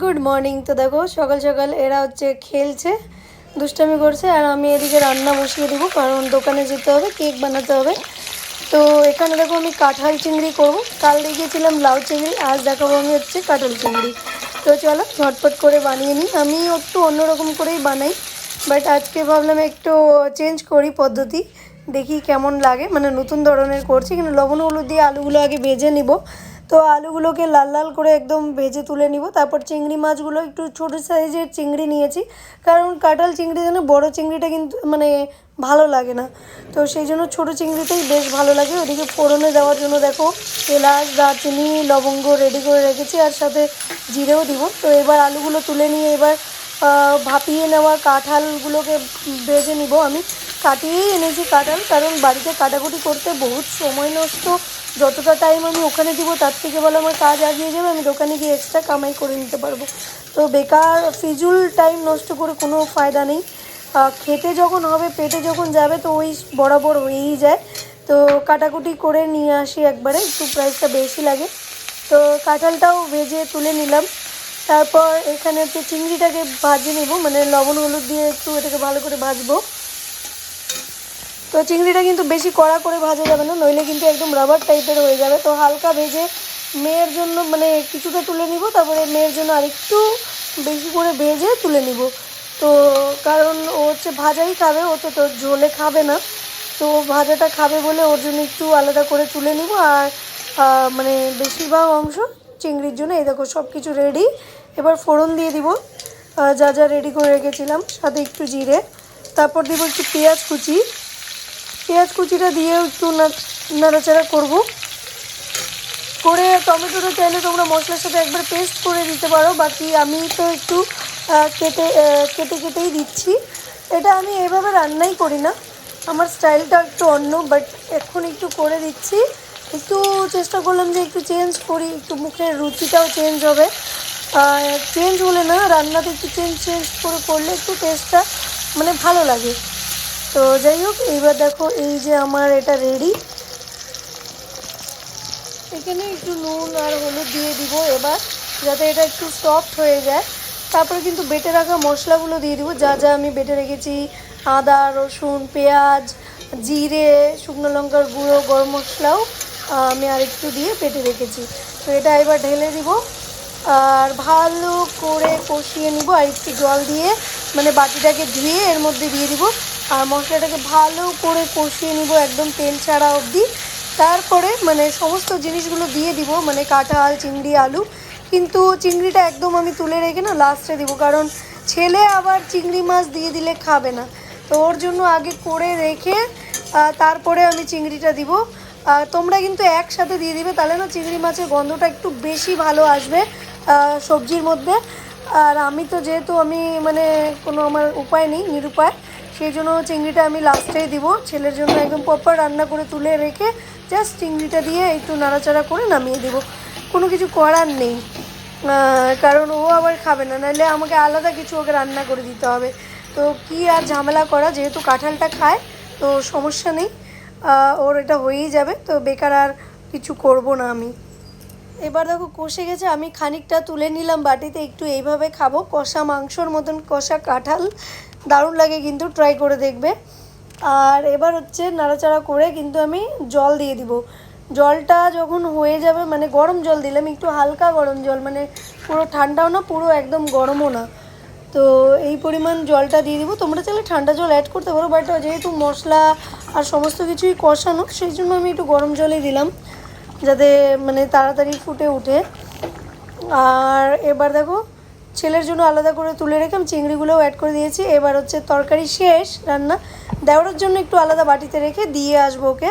Good morning. তো দেখো সকাল সকাল এরা হচ্ছে খেলছে, দুষ্টামি করছে, আর আমি এদিকে রান্না বসিয়ে দেবো কারণ দোকানে যেতে হবে, কেক বানাতে হবে। তো এখানে দেখো আমি কাঁঠাল চিংড়ি করবো, কাল দেখিয়েছিলাম লাউ চিংড়ি, আজ দেখাবো আমি হচ্ছে কাঁঠাল চিংড়ি। তো চলো ঝটপট করে বানিয়ে নিই। আমি একটু অন্যরকম করেই বানাই, বাট আজকে ভাবলাম একটু চেঞ্জ করি পদ্ধতি, দেখি কেমন লাগে, মানে নতুন ধরনের করছি। কিন্তু লবণ হলুদ দিয়ে আলুগুলো আগে ভেজে নিব। তো আলুগুলোকে লাল লাল করে একদম ভেজে তুলে নিব। তারপর চিংড়ি মাছগুলো একটু ছোটো সাইজের চিংড়ি নিয়েছি, কারণ কাঁঠাল চিংড়ি যেন বড়ো চিংড়িটা কিন্তু মানে ভালো লাগে না, তো সেই জন্য ছোটো চিংড়িটাই বেশ ভালো লাগে। ওদিকে ফোড়নে দেওয়ার জন্য দেখো এলাচ, দারচিনি, লবঙ্গ রেডি করে রেখেছি, আর সাথে জিরেও দিব। তো এবার আলুগুলো তুলে নিয়ে এবার ভাপিয়ে নেওয়া কাঁঠালগুলোকে ভেজে নিব। আমি কাটিয়েই এনেছি কাঁঠাল, কারণ বাড়িতে কাটাকুটি করতে বহুত সময় নষ্ট। যতটা টাইম আমি ওখানে দিব তার থেকে বলে আমার কাজ এগিয়ে যাবে, আমি দোকানে গিয়ে এক্সট্রা কামাই করে নিতে পারবো। তো বেকার ফিজুল টাইম নষ্ট করে কোনো ফায়দা নেই। খেতে যখন হবে, পেটে যখন যাবে, তো ওই বরাবর হয়েই যায়। তো কাটাকুটি করে নিয়ে আসি একবারে, একটু প্রাইসটা বেশি লাগে। তো কাঁঠালটাও ভেজে তুলে নিলাম। তারপর এখানে হচ্ছে চিংড়িটাকে ভাজে নেব, মানে লবণ হলুদ দিয়ে একটু এটাকে ভালো করে ভাজবো। তো চিংড়িটা কিন্তু বেশি কড়া করে ভাজা যাবে না, নইলে কিন্তু একদম রাবার টাইপের হয়ে যাবে। তো হালকা ভেজে মেয়ের জন্য মানে কিছুটা তুলে নিব, তারপরে মেয়ের জন্য আরেকটু বেশি করে ভেজে তুলে নিব। তো কারণ ও হচ্ছে ভাজাই খাবে, ও তো ঝোলে খাবে না, তো ভাজাটা খাবে বলে ওর জন্য একটু আলাদা করে তুলে নিব। আর মানে বেশিরভাগ অংশ চিংড়ির জন্য। এই দেখো সব কিছু রেডি। এবার ফোড়ন দিয়ে দিব যা যা রেডি করে রেখেছিলাম, সাথে একটু জিরে, তারপর দিব একটু পেঁয়াজ কুচি। পেঁয়াজ কুচিটা দিয়েও একটু নাড়াচাড়া করব। করে টমেটোটা চাইলে তোমরা মশলার সাথে একবার পেস্ট করে দিতে পারো, বাকি আমি তো একটু কেটে কেটে কেটেই দিচ্ছি। এটা আমি এভাবে রান্নাই করি না, আমার স্টাইলটা একটু অন্য, বাট এখন একটু করে দিচ্ছি। একটু চেষ্টা করলাম যে একটু চেঞ্জ করি, একটু মুখের রুচিটাও চেঞ্জ হবে। চেঞ্জ হলে না, রান্নাতে একটু চেঞ্জ করে করলে একটু টেস্টটা মানে ভালো লাগে। তো যাই হোক, এইবার দেখো এই যে আমার এটা রেডি। এখানে একটু নুন আর হলুদ দিয়ে দিব এবার, যাতে এটা একটু সফট হয়ে যায়। তারপরে কিন্তু বেটে রাখা মশলাগুলো দিয়ে দিব, যা যা আমি বেটে রেখেছি। আদা, রসুন, পেঁয়াজ, জিরে, শুকনো লঙ্কার গুঁড়ো, গরম মশলাও আমি আরেকটু দিয়ে বেটে রেখেছি। তো এটা এবার ঢেলে দিব আর ভালো করে কষিয়ে নিব। আর একটু জল দিয়ে মানে বাটিটাকে ধুয়ে এর মধ্যে দিয়ে দিব, আর মশলাটাকে ভালো করে কষিয়ে নিব একদম তেল ছাড়া অবধি। তারপরে মানে সমস্ত জিনিসগুলো দিয়ে দিব, মানে কাঁঠাল, চিংড়ি, আলু। কিন্তু চিংড়িটা একদম আমি তুলে রেখে না লাস্টে দিব, কারণ ছেলে আবার চিংড়ি মাছ দিয়ে দিলে খাবে না। তো ওর জন্য আগে করে রেখে তারপরে আমি চিংড়িটা দিব। তোমরা কিন্তু একসাথে দিয়ে দিবে, তাহলে না চিংড়ি মাছের গন্ধটা একটু বেশি ভালো আসবে সবজির মধ্যে। আর আমি তো যেহেতু আমি মানে কোনো আমার উপায় নেই, নিরুপায়, সেই জন্য চিংড়িটা আমি লাস্টেই দিব। ছেলের জন্য একদম প্রপার রান্না করে তুলে রেখে জাস্ট চিংড়িটা দিয়ে একটু নাড়াচাড়া করে নামিয়ে দেবো। কোনো কিছু করার নেই, কারণ ও আবার খাবে না, নাহলে আমাকে আলাদা কিছু ওকে রান্না করে দিতে হবে। তো কি আর ঝামেলা করা, যেহেতু কাঁঠালটা খায় তো সমস্যা নেই, ওর এটা হয়েই যাবে। তো বেকার আর কিছু করব না আমি। এবার দেখো কষে গেছে, আমি খানিকটা তুলে নিলাম বাটিতে, একটু এইভাবে খাবো, কষা মাংসর মতন কষা কাঁঠাল, দারুণ লাগে, কিন্তু ট্রাই করে দেখবে। আর এবার হচ্ছে নাড়াচাড়া করে কিন্তু আমি জল দিয়ে দিব। জলটা যখন হয়ে যাবে, মানে গরম জল দিলাম, একটু হালকা গরম জল, মানে পুরো ঠান্ডাও না, পুরো একদম গরমও না। তো এই পরিমাণ জলটা দিয়ে দিব। তোমরা চাইলে ঠান্ডা জল অ্যাড করতে পারো, বাট যেহেতু মশলা আর সমস্ত কিছুই কষানো, সেই জন্য আমি একটু গরম জলই দিলাম, যাতে মানে তাড়াতাড়ি ফুটে ওঠে। আর এবার দেখো ছেলের জন্য আলাদা করে তুলে রেখে আমি চিংড়িগুলোও অ্যাড করে দিয়েছি। এবার হচ্ছে তরকারি শেষ রান্না, দেওয়ার জন্য একটু আলাদা বাটিতে রেখে দিয়ে আসবো ওকে।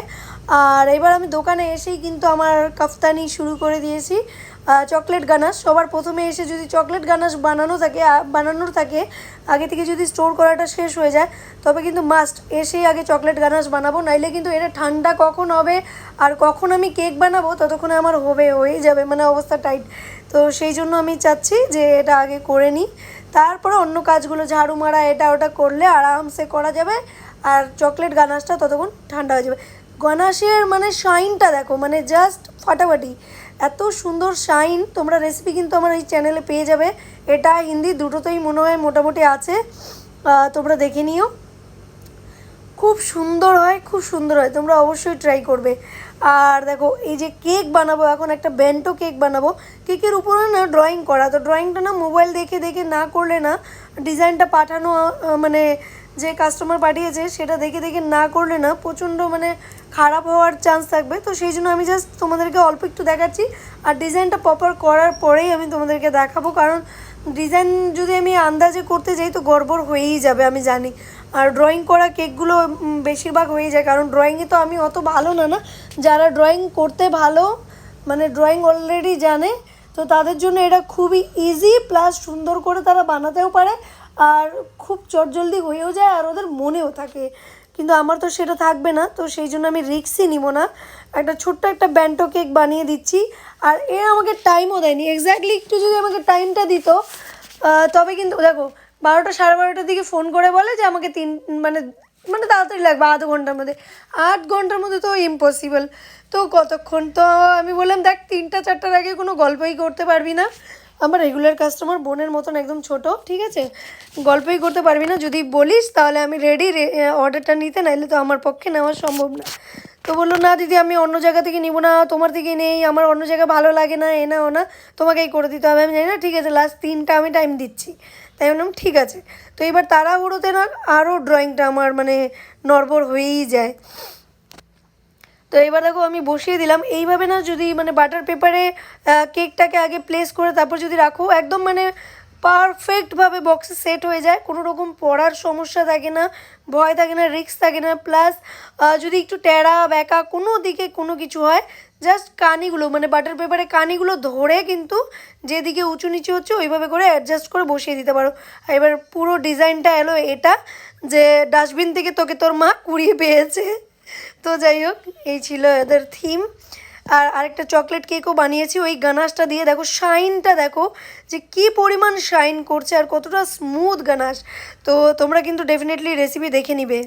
আর এবার আমি দোকানে এসেই কিন্তু আমার কাফতানি শুরু করে দিয়েছি, চকলেট গানাশ। সবার প্রথমে এসে যদি চকলেট গানাশ বানানোর থাকে আগে থেকে, যদি স্টোর করাটা শেষ হয়ে যায়, তবে কিন্তু মাস্ট এসেই আগে চকলেট গানাশ বানাবো, নাইলে কিন্তু এটা ঠান্ডা কখন হবে আর কখন আমি কেক বানাবো ততক্ষণে আমার হয়ে যাবে, মানে অবস্থা টাইট। তো সেই জন্য আমি চাচ্ছি যে এটা আগে করে নিই, তারপরে অন্য কাজগুলো ঝাড়ু মারা এটা ওটা করলে আরামসে করা যাবে। আর চকলেট গানাশটা ততক্ষণ ঠান্ডা হয়ে যাবে। গানাশের মানে শাইনটা দেখো, মানে জাস্ট ফাটাফাটি, এত সুন্দর শাইন। তোমরা রেসিপি কিন্তু আমার এই চ্যানেলে পেয়ে যাবে, এটা হিন্দি দুটোতেই মনে হয় মোটামুটি আছে, তোমরা দেখে নিও। খুব সুন্দর হয়, খুব সুন্দর হয়, তোমরা অবশ্যই ট্রাই করবে। আর দেখো এই যে কেক বানাবো এখন, একটা বেন্টো কেক বানাবো। কেকের উপরে না ড্রয়িং করা, তো ড্রয়িংটা না মোবাইল দেখে দেখে না করলে না, ডিজাইনটা পাঠানো মানে যে কাস্টমার পাঠিয়েছে সেটা দেখে দেখে না করলে না প্রচণ্ড মানে খারাপ হওয়ার চান্স থাকবে। তো সেই জন্য আমি জাস্ট তোমাদেরকে অল্প একটু দেখাচ্ছি, আর ডিজাইনটা প্রপার করার পরেই আমি তোমাদেরকে দেখাবো, কারণ ডিজাইন যদি আমি আন্দাজে করতে যাই তো গড়বড় হয়েই যাবে আমি জানি। আর ড্রয়িং করা কেকগুলো বেশিরভাগ হয়ে যায়, কারণ ড্রয়িংয়ে তো আমি অত ভালো না যারা ড্রয়িং করতে ভালো মানে ড্রয়িং অলরেডি জানে, তো তাদের জন্য এটা খুবই ইজি, প্লাস সুন্দর করে তারা বানাতেও পারে আর খুব চটজলদি হয়েও যায় আর ওদের মনেও থাকে। কিন্তু আমার তো সেটা থাকবে না, তো সেই জন্য আমি রিস্কই নিব না, একটা ছোট্ট একটা ব্যান্টো কেক বানিয়ে দিচ্ছি। আর এর আমাকে টাইমও দেয়নি, এক্স্যাক্টলি একটু যদি আমাকে টাইমটা দিত তবে কিন্তু দেখো 12টা সাড়ে 12টার দিকে ফোন করে বলে যে আমাকে মানে মানে তাড়াতাড়ি লাগবে আধ ঘন্টার মধ্যে, 8 ঘন্টার মধ্যে তো ইম্পসিবল। তো কতক্ষণ, তো আমি বললাম দেখ 3টা 4টার আগে কোনো গল্পই করতে পারবি না, আমার রেগুলার কাস্টমার বোনের মতন একদম ছোট, ঠিক আছে, গল্পই করতে পারবি না, যদি বলিস তাহলে আমি রেডি অর্ডারটা নিতে, নাইলে তো আমার পক্ষে নেওয়া সম্ভব না। তো বললো না দিদি আমি অন্য জায়গা থেকে নিব না, তোমার থেকে নেই, আমার অন্য জায়গা ভালো লাগে না, এ না ও না, তোমাকেই করে দিতে হবে। আমি জানি না, ঠিক আছে লাস্ট 3টা আমি টাইম দিচ্ছি। তাই বললাম ঠিক আছে। তো এবার তাড়াহুড়োতে না আরও ড্রয়িংটা আমার মানে নড়বড় হয়েই যায়। তো এবার দেখো আমি বসিয়ে দিলাম এইভাবে না, যদি মানে বাটার পেপারে কেকটাকে আগে প্লেস করে তারপর যদি রাখো একদম মানে পারফেক্টভাবে বক্সে সেট হয়ে যায়, কোনো রকম পড়ার সমস্যা থাকে না, ভয় থাকে না, রিস্ক থাকে না। প্লাস যদি একটু টেরা ব্যাকা কোনো দিকে কোনো কিছু হয়, জাস্ট কানিগুলো মানে বাটার পেপারে কানিগুলো ধরে কিন্তু যেদিকে উঁচু নিচু হচ্ছে ওইভাবে করে অ্যাডজাস্ট করে বসিয়ে দিতে পারো। আর এবার পুরো ডিজাইনটা এলো এটা, যে ডাস্টবিন থেকে তোকে তোর মা কুড়িয়ে পেয়েছে। তো যাই হোক, এই ছিল এদের থিম। আর আরেকটা চকলেট কেকও বানিয়েছি ওই গানাশটা দিয়ে, দেখো শাইনটা দেখো যে কী পরিমাণ শাইন করছে আর কতটা স্মুথ গানাশ। তো তোমরা কিন্তু ডেফিনেটলি রেসিপি দেখে নিবে।